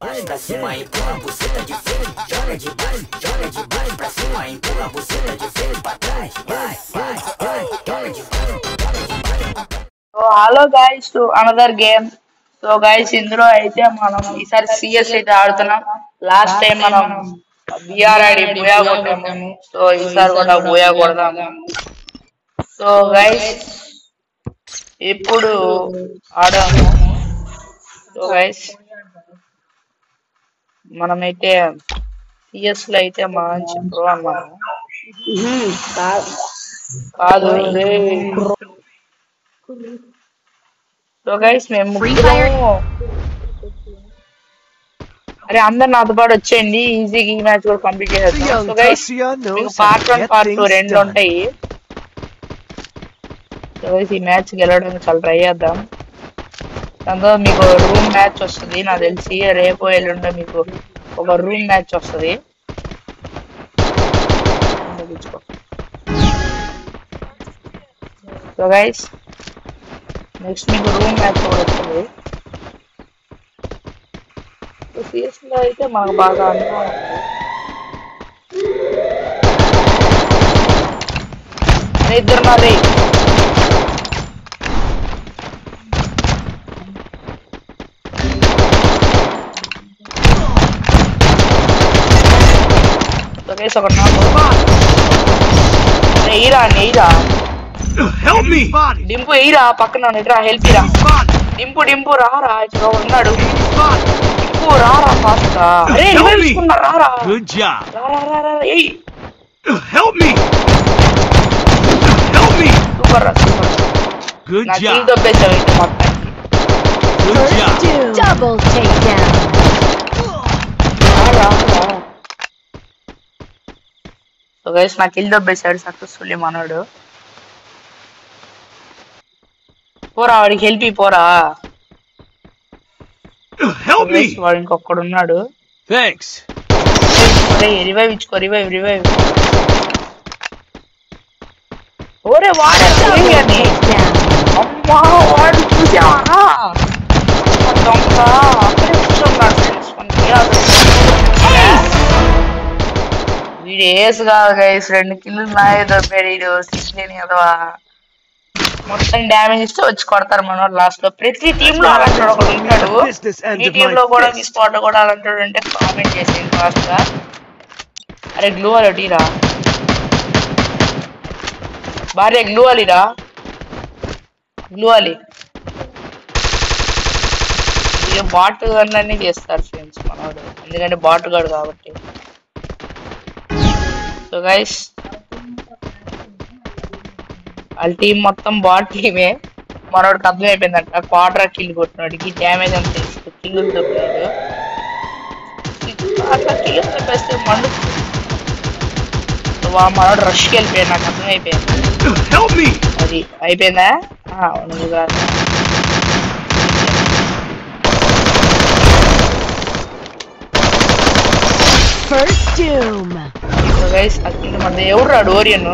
Vai pra cima e empurra a buceta de frente, joga de baixo pra cima, empurra a buceta de frente pra trás, vai, joga de baixo. So hello guys to another game. So guys ఇందులో అయితే మనం ఈసారి CS అయితే ఆడుతున్నాం. Last time మనం బిఆర్ఐడి buoy కొట్టాము. So ఈసారి కూడా buoy కొడదాం. సో గైస్ ఇప్పుడు ఆడాము. సో గైస్ మనమైతే సిఎస్ లో అయితే మంచి ప్రో అన్నమాట. కాదు సో గైస్ మేము అరే అందరు నాతో పాటు వచ్చేయండి, ఈజీగా ఈ మ్యాచ్ కూడా కంప్లీట్ చేసేద్దాం. సో గైస్ మీకు పార్ట్ 1 పార్ట్ 2 రెండు ఉంటాయి. సో గైస్ ఈ మ్యాచ్ గెలవడానికి చాలా ట్రై చేద్దాం. దాంతో మీకు రూమ్ మ్యాచ్ వస్తుంది, నాకు తెలిసి రేపు ఎల్లుండో మీకు ఒక రూమ్ మ్యాచ్ వస్తుంది. సో గైస్ నెక్స్ట్ మీకు రూమ్ మ్యాచ్ కూడా వస్తుంది. సిఎస్ లో అయితే మనకు బాగా అనుభవం ఇద్దరు నాది. ఒకటి నెయ్యిరా డింపు ఎయిరా పక్కన ఇట్రా హెల్ప్ ఇరా డింపు రారా ఇక్కడ ఉన్నాడు. డింపు రారా ఫాస్ట్ గా. అరే రారా సూపర్ రా సూపర్. నా కిల్ దొబ్బేసావు అయితే మొత్తానికి. సో గైస్ నా కిల్ దొబ్బేసాడు సక్సెస్ఫుల్లీ మనోడు. పోరా వాడికి హెల్ప్ పోరా. వాడు ఇంకొకడు ఉన్నాడు. రివైవ్ ఇచ్చుకో రివైవ్. ఓరే వాడు చూసావా దొంగ అక్కడే కూర్చున్నాడు ఫ్రెండ్స్. వీడు ఏసు కాదు గైస్, 2 కిల్లు నాయ దొబ్బాడు. సిగ్నేని అదవా మొత్తం డ్యామేజ్ ఇస్తే వచ్చి కొడతారు మన లాస్ట్ లో. ప్రతి టీమ్ లో అలాంటి ఒకడు ఉంటాడు. ఈ టీమ్ లో కూడా మీ స్పాట్ లో కూడా అలాంటి అంటే కామెంట్ చేసేయండి ఫాస్ట్ గా. అరే గ్లూ వాల్ టీరా భార్య గ్లూ వాలిరా బాట్ అన్నీ చేస్తారు ఫ్రెండ్స్ మనోడు, ఎందుకంటే బాట్ గాడు కాబట్టి. సో గైస్ వాళ్ళ టీం మొత్తం బాట్ టీమే. మనోడికి అర్థమైపోయిందంట క్వార్టర్ కిల్ కొట్టినాడికి డ్యామేజ్ అని తెలుసు. కిల్లు దొబ్బినాడు అట్లా కిల్లు దొబ్బేస్తే మండు. మనోడు రష్కి వెళ్ళిపోయాడు, నాకు అర్థమైపోయింది. అది అయిపోయిందా నువ్వు కాదు. మన ఎవరు రాడు ఓరియన్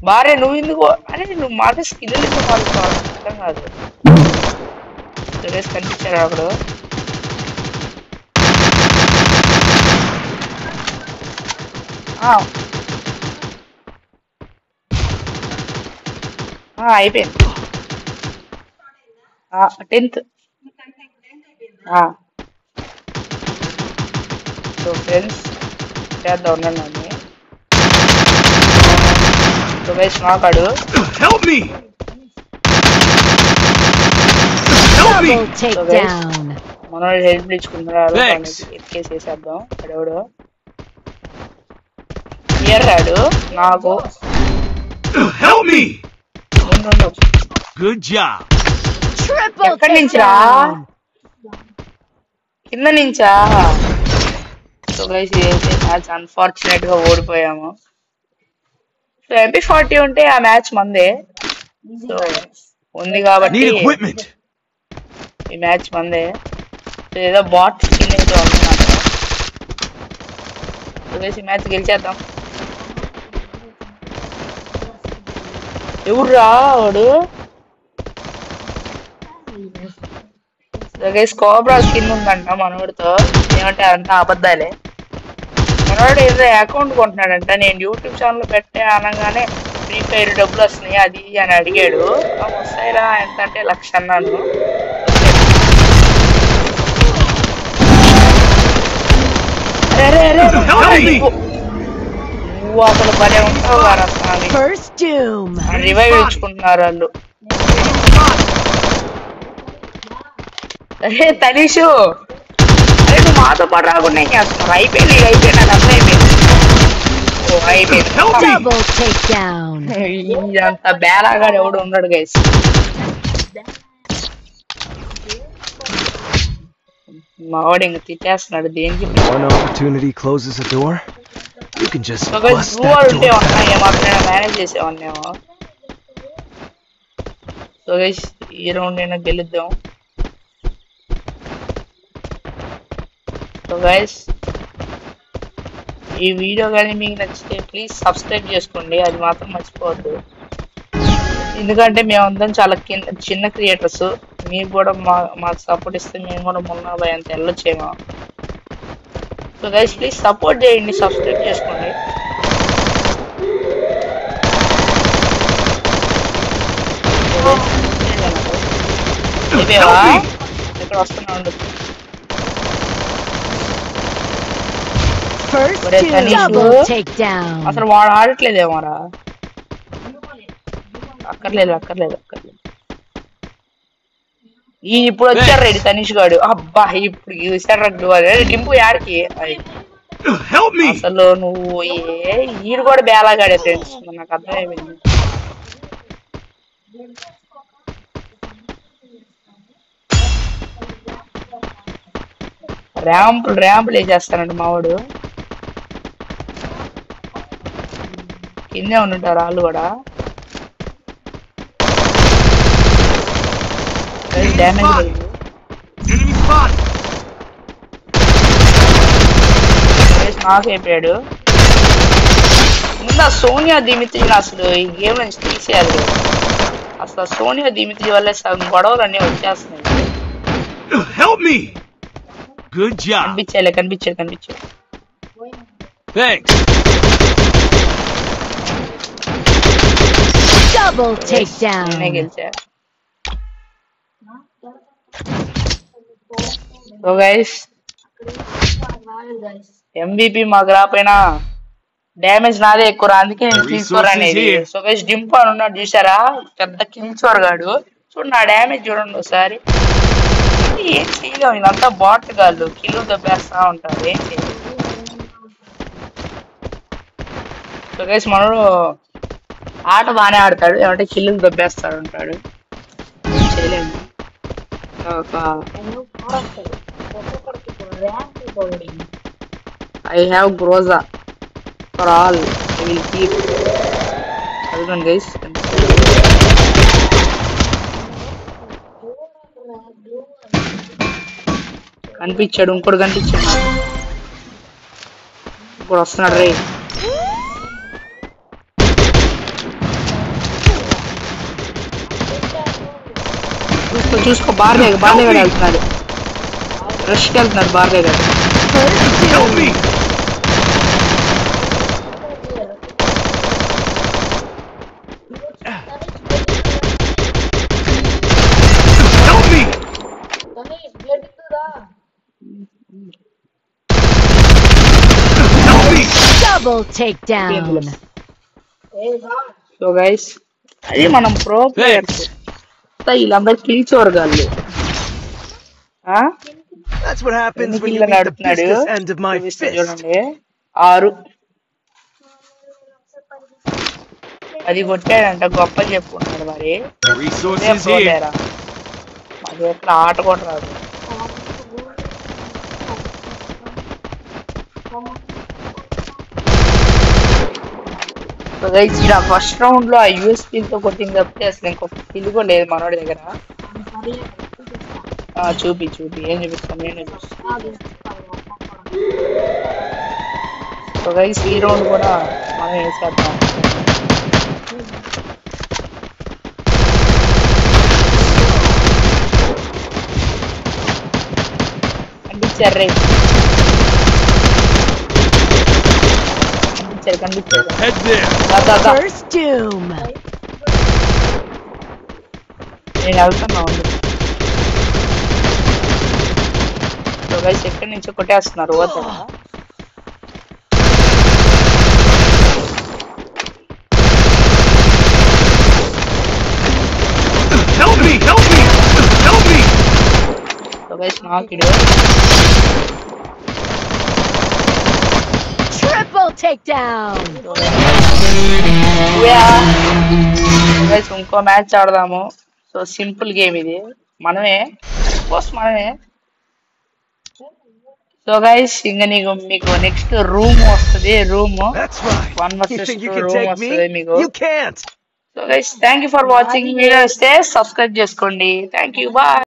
భార్య నువ్వు ఎందుకు. అరే నువ్వు మాట స్కిల్ అర్థం కాదు. కనిపించాడు అప్పుడు. అయిపోయింది 10th. సో ఫ్రెండ్స్ చేద్దాం ఉండండి. సో గైస్ నాకాడు మనోడు హెల్ప్ ఇచ్చుకుంటున్నారు. ఎక్కేసేసేద్దాం. అడెవడు ఎర్రాడు నాకు ఎక్కడి నుంచిరా కింద నుంచా. సో గైస్ ఇదైతే మ్యాచ్ అన్ఫార్చునేట్ గా ఓడిపోయాము. సో MP40 ఉంటే ఆ మ్యాచ్ మందే. సో ఉంది కాబట్టి ఈ మ్యాచ్ మందే. సో ఏదో బాట్ స్కిన్ అయితే ఉంటున్నాను. సో గైస్ ఈ మ్యాచ్ గెలిచేద్దాం. ఎవరు రా వాడు. గైస్ కోబ్రా స్కిన్ ఉందంట మనోడితో. ఏమంటే అంతా అబద్ధాలే. మనోడు ఏదో అకౌంట్ కొంటున్నాడంట. నేను యూట్యూబ్ ఛానల్ పెట్టే అనగానే ఫ్రీ ఫైర్ డబ్బులు వస్తున్నాయి అది అని అడిగాడు. వస్తాయిరా ఎంత అంటే 1,00,000 అన్నాను. నువ్వు అసలు భలే ఉంటావు కదా రివైవ్ ఇచ్చుకుంటున్నారు వాళ్ళు. అరే తనీషు, అరే నువ్వు మాతో పాటు రాకుండా ఏం చేస్తున్నారు? అయిపోయింది నాకు అర్థం అయిపోయింది. ఇదంతా బేలాగా ఎవడు ఉన్నాడు గైస్. మావాడు ఇంక తిట్టేస్తున్నాడు దేనికి. ఏమాత్రం మేనేజ్ చేసేవాన్నేమో. సో గైస్ ఈ రౌండ్ అయినా గెలుద్దాం. సో గైస్ ఈ వీడియో కానీ మీకు నచ్చితే ప్లీజ్ సబ్స్క్రైబ్ చేసుకోండి, అది మాత్రం మర్చిపోవద్దు. ఎందుకంటే మేమందరం చాలా చిన్న క్రియేటర్స్. మీరు కూడా మాకు సపోర్ట్ ఇస్తే మేము కూడా మొన్న అంత వెళ్ళొచ్చేమో. సో గైస్ ప్లీజ్ సపోర్ట్ చేయండి, సబ్స్క్రైబ్ చేసుకోండి. ఇక్కడ వస్తున్నాడు. అసలు వాడు ఆడట్లేదేమోరా. అక్కర్లేదు ఈ ఇప్పుడు వచ్చారు రెడీ తనీష్ గాడు. అబ్బా ఇప్పుడు చూసారు డింపు యాడికి. అసలు నువ్వు ఈడు కూడా బేలాగాడే ఫ్రెండ్స్, నాకు అర్థమైపోయింది. ర్యాంపులు వేసేస్తానండి మావాడు. కిందే ఉంటుంటారు వాళ్ళు కూడా. డ్యామేజ్ నాకు అయిపోయాడు. ముందు సోనియా దిమిత్రిని అసలు ఈ గేమ్ నుంచి తీసేయాలి. అసలు సోనియా దిమిత్రి వల్లే సగం గొడవలు అన్నీ వచ్చేస్తున్నాయి. కనిపించాడు. నేనే గెలిచా. సో గైస్ MVP మాకు రాపోయినా డ్యామేజ్ నాదే ఎక్కువ, అందుకే నేను కిల్చోర్ అనేది. సో గైస్ డింపు అని ఉన్నాడు చూసారా, పెద్ద కిల్చోర్ గాడు. చూడు నా డ్యామేజ్ చూడండి ఒకసారి. ఏం చేయలేము, ఇదంతా బాట్ గాళ్ళు కిల్లు దెబ్బేస్తా ఉంటారు. ఏం చేయలేదు. సో గైస్ మనోడు ఆట బాగానే ఆడతాడు, ఏమంటే కిల్లు దెబ్బేస్తాడు ఉంటాడు. చేయలేము. I have Groza for all. I will keep. Everyone guys. కనిపించాడు, ఇంకోటి కనిపించాడు. ఇప్పుడు వస్తున్నాడు రే. చూసుకో బార్లే కూడా వెళ్తున్నాడు. రష్కి వెళ్తున్నాడు బార్లే గారు. సో గైస్ అది మనం ప్రో ప్లేయర్స్, వీళ్ళందరూ కిల్చోర్ గాళ్ళు. నడుపుతున్నాడు చూడండి. 6 అది కొట్టాడంట, గొప్ప చెప్పుకున్నాడు. మరి మాకు ఎట్లా ఆట కూడా రాదు. ఫస్ట్ రౌండ్ లో ఆ యూఎస్పీతో కొట్టింది తప్పితే అసలు ఇంకొక కిల్ కూడా లేదు మనోడి దగ్గర. చూపి ఏం చూపిస్తాను, నేను చూపిస్తాను. సో గైస్ ఈ రౌండ్ కూడా మనం వేసేద్దాం. కనిపించారు రే, కనిపించారు. నేను వెళ్తున్నా ఎక్కడి నుంచి కొట్టేస్తున్నారు పోతారా? ఇంకో మ్యాచ్ ఆడదాము. సో సింపుల్ గేమ్ ఇది, మనమే సో గైస్ ఇంకా మీకు నెక్స్ట్ రూమ్ వస్తుంది, రూమ్ 1 versus 2 రూమ్ వస్తుంది మీకు. So guys thank you for watching, video వస్తే సబ్స్క్రైబ్ చేసుకోండి. Thank you, bye.